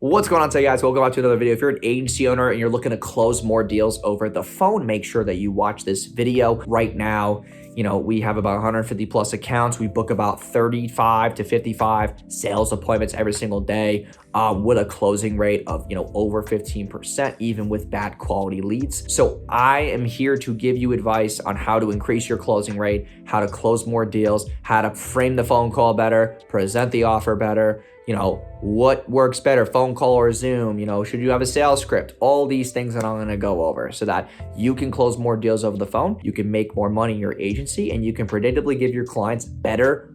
What's going on today, guys? Welcome back to another video. If you're an agency owner and you're looking to close more deals over the phone, make sure that you watch this video right now. You know, we have about 150 plus accounts. We book about 35 to 55 sales appointments every single day with a closing rate of, over 15%, even with bad quality leads. So I am here to give you advice on how to increase your closing rate, how to close more deals, how to frame the phone call better, present the offer better, what works better, phone call or Zoom, should you have a sales script, all these things that I'm going to go over so that you can close more deals over the phone, you can make more money in your agency, and you can predictably give your clients better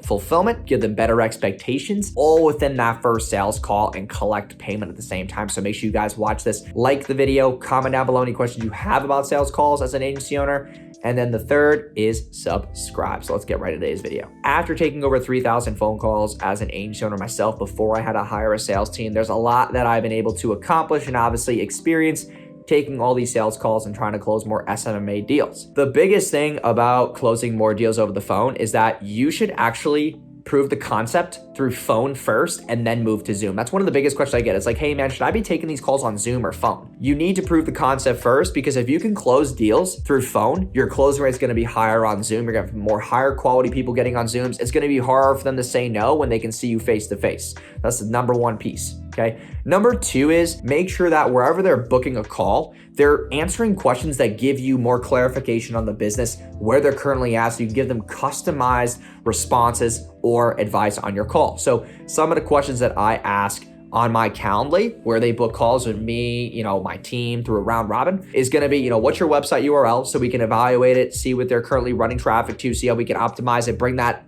fulfillment, give them better expectations, all within that first sales call and collect payment at the same time. So make sure you guys watch this, like the video, comment down below any questions you have about sales calls as an agency owner. And then the third is subscribe. So let's get right into today's video. After taking over 3,000 phone calls as an agency owner myself before I had to hire a sales team, there's a lot that I've been able to accomplish and obviously experience taking all these sales calls and trying to close more SMMA deals. The biggest thing about closing more deals over the phone is that you should actually prove the concept through phone first and then move to Zoom. That's one of the biggest questions I get. It's like, hey man, should I be taking these calls on Zoom or phone? You need to prove the concept first, because if you can close deals through phone, your closing rate is going to be higher on Zoom. You're going to have more higher quality people getting on Zooms. It's going to be harder for them to say no when they can see you face to face. That's the number one piece. Okay. Number two is make sure that wherever they're booking a call, they're answering questions that give you more clarification on the business, where they're currently at, so you can give them customized responses or advice on your call. So some of the questions that I ask on my Calendly, where they book calls with me, my team through a round robin, is going to be, what's your website URL, so we can evaluate it, see what they're currently running traffic to, see how we can optimize it, bring that,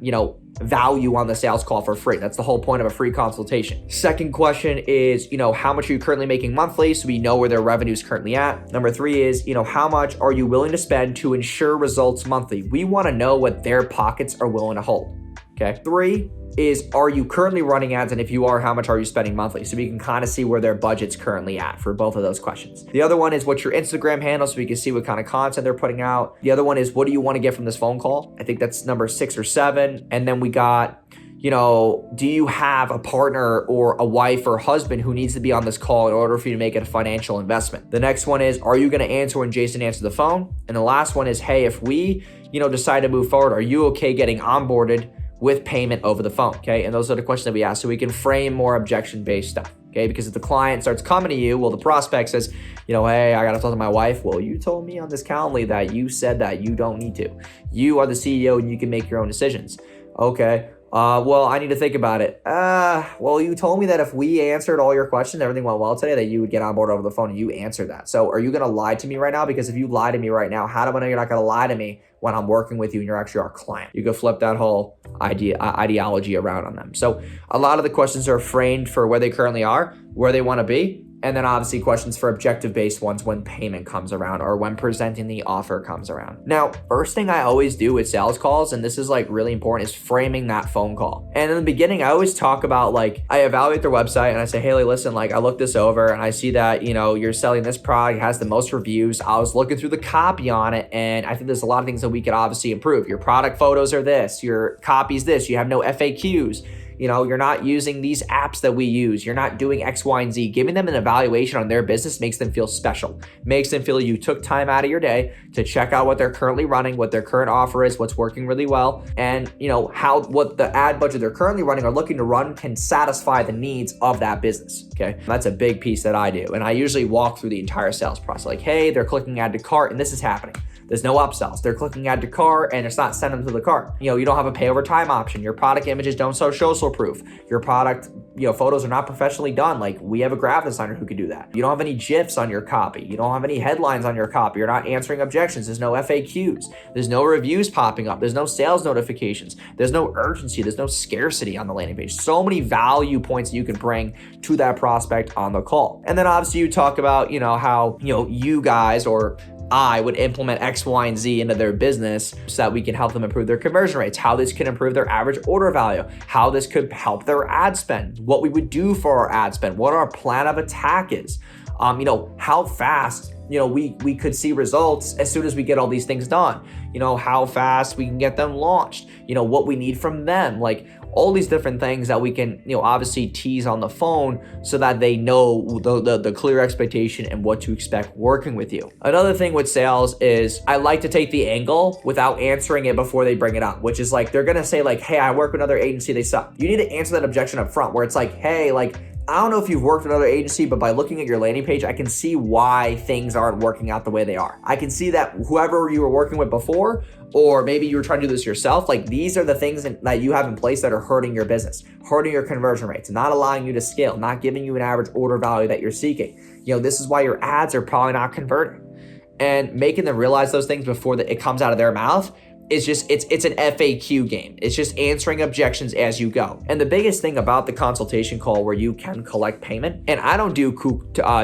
value on the sales call for free. That's the whole point of a free consultation. Second question is, how much are you currently making monthly, so we know where their revenue is currently at. Number three is, how much are you willing to spend to ensure results monthly? We want to know what their pockets are willing to hold. Okay. Three is, are you currently running ads? And if you are, how much are you spending monthly? So we can kind of see where their budget's currently at for both of those questions. The other one is, what's your Instagram handle, so we can see what kind of content they're putting out. The other one is, what do you want to get from this phone call? I think that's number 6 or 7. And then we got, do you have a partner or a wife or husband who needs to be on this call in order for you to make it a financial investment? The next one is, are you going to answer when Jason answers the phone? And the last one is, hey, if we, decide to move forward, are you okay getting onboarded with payment over the phone? Okay. And those are the questions that we ask, so we can frame more objection-based stuff. Okay. Because if the client starts coming to you, well, the prospect says, hey, I got to talk to my wife. Well, you told me on this Calendly that you said that you don't need to. You are the CEO and you can make your own decisions. Okay. Well, I need to think about it. Well, you told me that if we answered all your questions, everything went well today, that you would get on board over the phone, and you answered that. So are you going to lie to me right now? Because if you lie to me right now, how do I know you're not going to lie to me when I'm working with you and you're actually our client? You could flip that whole ideology around on them. So a lot of the questions are framed for where they currently are, where they want to be, and then obviously questions for objective-based ones when payment comes around or when presenting the offer comes around. Now, first thing I always do with sales calls, and this is really important, is framing that phone call. And in the beginning, I always talk about I evaluate their website and I say, hey, listen, I looked this over and I see that, you're selling this product, it has the most reviews. I was looking through the copy on it, and I think there's a lot of things that we could obviously improve. Your product photos are this, your copy's this, you have no FAQs. You're not using these apps that we use. You're not doing X, Y, and Z. Giving them an evaluation on their business makes them feel special. Makes them feel you took time out of your day to check out what they're currently running, what their current offer is, what's working really well, and what the ad budget they're currently running or looking to run can satisfy the needs of that business. Okay, that's a big piece that I do, and I usually walk through the entire sales process. Hey, they're clicking add to cart, and this is happening. There's no upsells. They're clicking add to cart and it's not sent them to the cart. You don't have a pay over time option. Your product images don't show social proof. Your product, photos are not professionally done. We have a graphic designer who could do that. You don't have any GIFs on your copy. You don't have any headlines on your copy. You're not answering objections. There's no FAQs. There's no reviews popping up. There's no sales notifications. There's no urgency. There's no scarcity on the landing page. So many value points you can bring to that prospect on the call. And then obviously you talk about, how, you guys or I would implement X, Y, and Z into their business so that we can help them improve their conversion rates, how this can improve their average order value, how this could help their ad spend, what we would do for our ad spend, what our plan of attack is, how fast we could see results as soon as we get all these things done. How fast we can get them launched, what we need from them, like all these different things that we can, obviously tease on the phone so that they know the clear expectation and what to expect working with you. Another thing with sales is I like to take the angle without answering it before they bring it up, which is like, they're going to say like, hey, I work with another agency, they suck. You need to answer that objection up front where it's like, hey, like, I don't know if you've worked with another agency, but by looking at your landing page, I can see why things aren't working out the way they are. I can see that whoever you were working with before, or maybe you were trying to do this yourself, like these are the things that you have in place that are hurting your business, hurting your conversion rates, not allowing you to scale, not giving you an average order value that you're seeking. This is why your ads are probably not converting. And making them realize those things before it comes out of their mouth is just, it's an FAQ game. It's just answering objections as you go. And the biggest thing about the consultation call where you can collect payment, and I don't do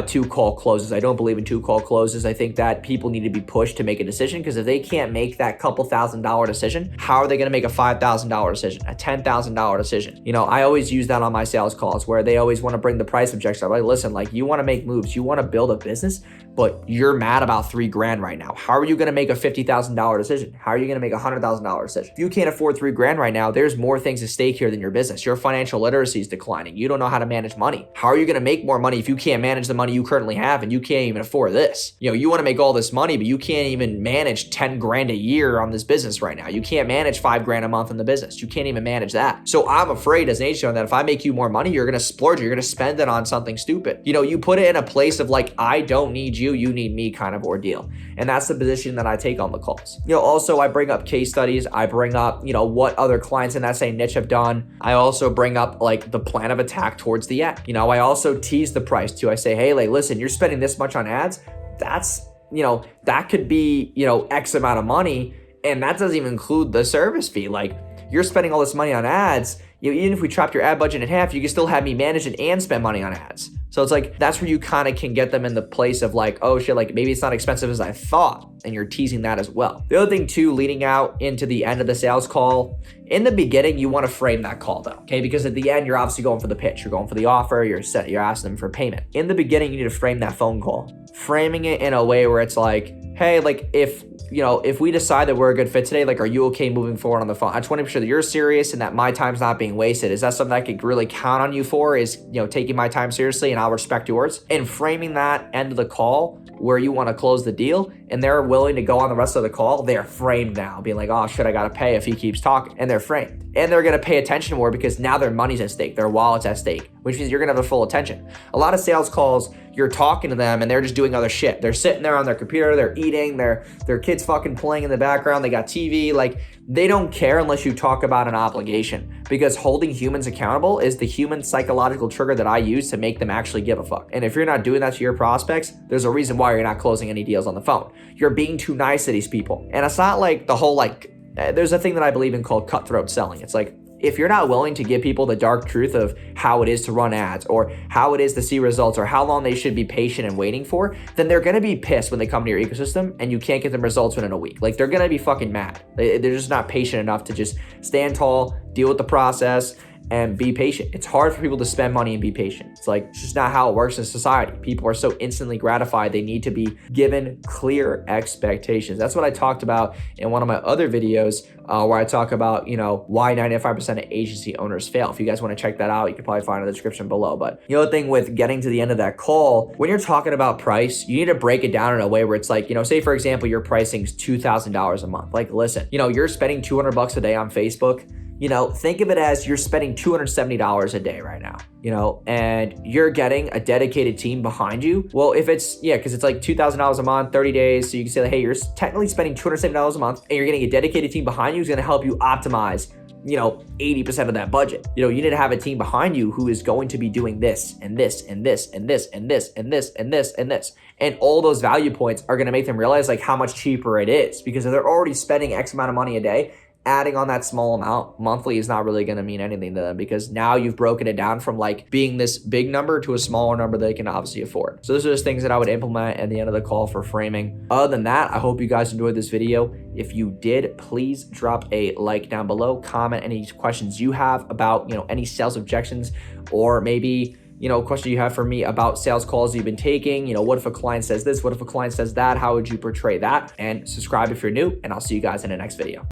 two call closes. I don't believe in 2 call closes. I think that people need to be pushed to make a decision, because if they can't make that couple $1,000 decision, how are they going to make a $5,000 decision, a $10,000 decision? I always use that on my sales calls where they always want to bring the price objection. I'm like, listen, like you want to make moves, you want to build a business, but you're mad about $3,000 right now. How are you going to make a $50,000 decision? How are you going to make a $100,000 decision? If you can't afford $3,000 right now, there's more things at stake here than your business. Your financial literacy is declining. You don't know how to manage money. How are you going to make more money if you can't manage the money you currently have and you can't even afford this? You want to make all this money, but you can't even manage $10,000 a year on this business right now. You can't manage $5,000 a month in the business. You can't even manage that. So I'm afraid as an agent that if I make you more money, you're going to splurge. You're going to spend it on something stupid. You put it in a place of like, I don't need you, you need me kind of ordeal. And that's the position that I take on the calls. Also I bring up case studies. I bring up, what other clients in that same niche have done. I also bring up like the plan of attack towards the end. I also tease the price too. I say, hey, like, listen, you're spending this much on ads. That's, that could be, X amount of money. And that doesn't even include the service fee. Like you're spending all this money on ads. Even if we chopped your ad budget in half, you can still have me manage it and spend money on ads. So it's like, that's where you kind of can get them in the place of like, oh shit, like maybe it's not expensive as I thought. And you're teasing that as well. The other thing too, leading out into the end of the sales call, in the beginning, you want to frame that call though, okay? Because at the end, you're obviously going for the pitch. You're going for the offer, you're asking them for payment. In the beginning, you need to frame that phone call. Framing it in a way where it's like, hey, like if we decide that we're a good fit today, like, are you okay moving forward on the phone? I just want to make sure that you're serious and that my time's not being wasted. Is that something I could really count on you for, is, taking my time seriously and I'll respect yours? And framing that end of the call where you want to close the deal and they're willing to go on the rest of the call, they're framed now, being like, oh shit, I got to pay if he keeps talking. And they're framed. And they're going to pay attention more because now their money's at stake, their wallet's at stake, which means you're going to have their full attention. A lot of sales calls, you're talking to them and they're just doing other shit. They're sitting there on their computer, they're eating, their kids fucking playing in the background, they got TV, like they don't care unless you talk about an obligation, because holding humans accountable is the human psychological trigger that I use to make them actually give a fuck. And if you're not doing that to your prospects, there's a reason why you're not closing any deals on the phone. You're being too nice to these people. And it's not like the whole there's a thing that I believe in called cutthroat selling. It's like, if you're not willing to give people the dark truth of how it is to run ads or how it is to see results or how long they should be patient and waiting for, then they're going to be pissed when they come to your ecosystem and you can't get them results within a week. Like they're going to be fucking mad. They're just not patient enough to just stand tall, deal with the process, and be patient. It's hard for people to spend money and be patient. It's just not how it works in society. People are so instantly gratified. They need to be given clear expectations. That's what I talked about in one of my other videos where I talk about, why 95% of agency owners fail. If you guys want to check that out, you can probably find it in the description below. But the other thing with getting to the end of that call, when you're talking about price, you need to break it down in a way where it's like, say for example, your pricing is $2,000 a month. Like, listen, you're spending $200 a day on Facebook. Think of it as you're spending $270 a day right now, and you're getting a dedicated team behind you. Well, if it's, because it's like $2,000 a month, 30 days. So you can say, hey, you're technically spending $270 a month and you're getting a dedicated team behind you who's going to help you optimize 80% of that budget. You need to have a team behind you who is going to be doing this and this and this and this and this and this and this and this. And all those value points are going to make them realize like how much cheaper it is, because if they're already spending X amount of money a day, adding on that small amount monthly is not really going to mean anything to them, because now you've broken it down from like being this big number to a smaller number they can obviously afford. So those are just things that I would implement at the end of the call for framing. Other than that, I hope you guys enjoyed this video. If you did, please drop a like down below, comment any questions you have about, any sales objections, or maybe question you have for me about sales calls you've been taking. What if a client says this? What if a client says that? How would you portray that? And subscribe if you're new, and I'll see you guys in the next video.